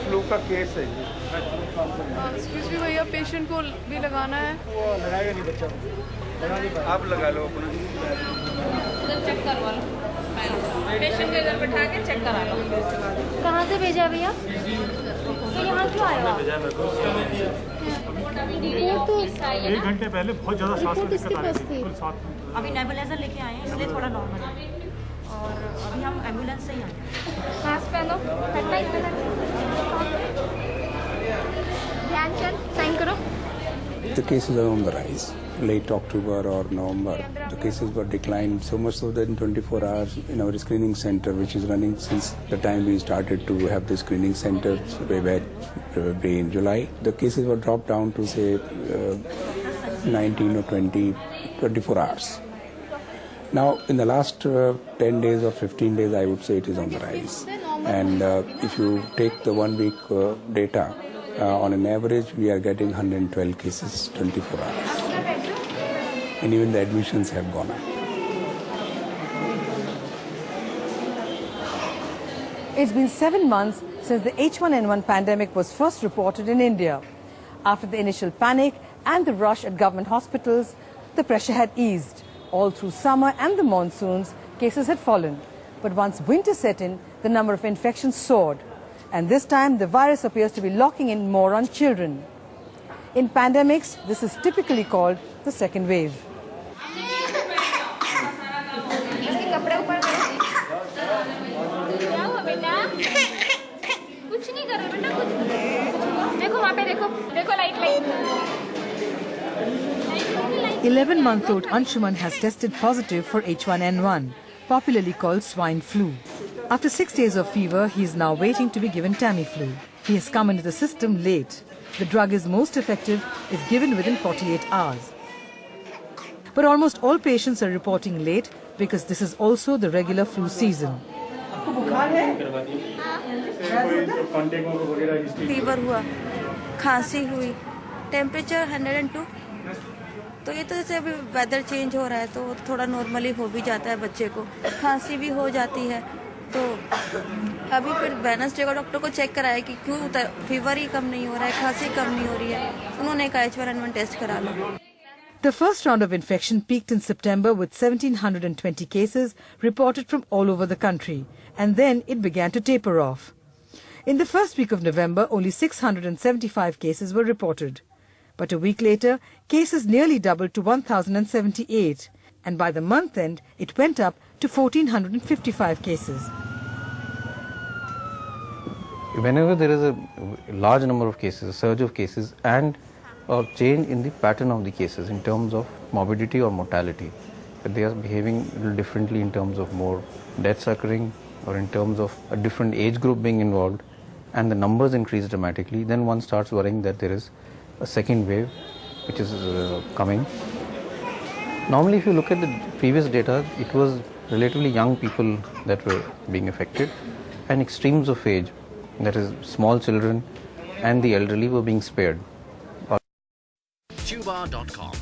Flu का case है जी। Excuse me भैया, पेशेंट को भी लगाना है। वो लगाएगा नहीं बच्चा, लगा नहीं पाएगा। आप लगा लो अपना, इधर चेक करवा लो, पेशेंट को इधर बैठा के चेक करा लो। कहाँ से भेजा है भैया? तो यहाँ क्यों आए हो आप? रिपोर्ट तो 1 घंटे पहले बहुत ज़्यादा सांस में दिक्कत आ रही थी। अभी नेबुलाइजर लेके आए हैं, इसलिए थोड़ा नॉर्मल है, और अभी हम एम्बुलेंस से ही आए हैं। मास्क पहनो, ध्यान चल, साइन करो। The cases are on the rise. Late October or November, the cases were declined so much so that in 24 hours in our screening center, which is running since the time we started to have the screening centers way back probably in July, the cases were dropped down to say 19 or 20, 24 hours. Now, in the last 10 days or 15 days, I would say it is on the rise. And if you take the 1 week data, on an average, we are getting 112 cases 24 hours. And even the admissions have gone up. It's been 7 months since the H1N1 pandemic was first reported in India. After the initial panic and the rush at government hospitals, the pressure had eased. All through summer and the monsoons, cases had fallen. But once winter set in, the number of infections soared. And this time, the virus appears to be locking in more on children. In pandemics, this is typically called the second wave. कुछ नहीं कर रहे बेटा, कुछ देखो वहाँ पे, देखो light 11-month-old Anshuman has tested positive for H1N1, popularly called swine flu. After 6 days of fever, he is now waiting to be given Tamiflu. He has come into the system late. The drug is most effective if given within 48 hours. But almost all patients are reporting late because this is also the regular flu season. Fever हुआ, खांसी हुई, temperature 102। तो ये तो जैसे अभी weather change हो रहा है तो थोड़ा नॉर्मली हो भी जाता है बच्चे को, खांसी भी हो जाती है। तो अभी फिर वेडनेसडे को डॉक्टर को चेक कराया कि क्यों फीवर ही कम नहीं हो रहा है, खांसी कम नहीं हो रही है। उन्होंने कहा H1N1 टेस्ट करा लो। The first round of infection peaked in September with 1,720 cases reported from all over the country, and then it began to taper off. In the first week of November, only 675 cases were reported. But a week later, cases nearly doubled to 1,078, and by the month end, it went up to 1,455 cases. Whenever there is a large number of cases, a surge of cases, and a change in the pattern of the cases in terms of morbidity or mortality, that they are behaving a little differently in terms of more deaths occurring or in terms of a different age group being involved, and the numbers increase dramatically, then one starts worrying that there is a second wave which is coming. Normally, if you look at the previous data, it was relatively young people that were being affected, and extremes of age, that is small children and the elderly, were being spared. Tuba.com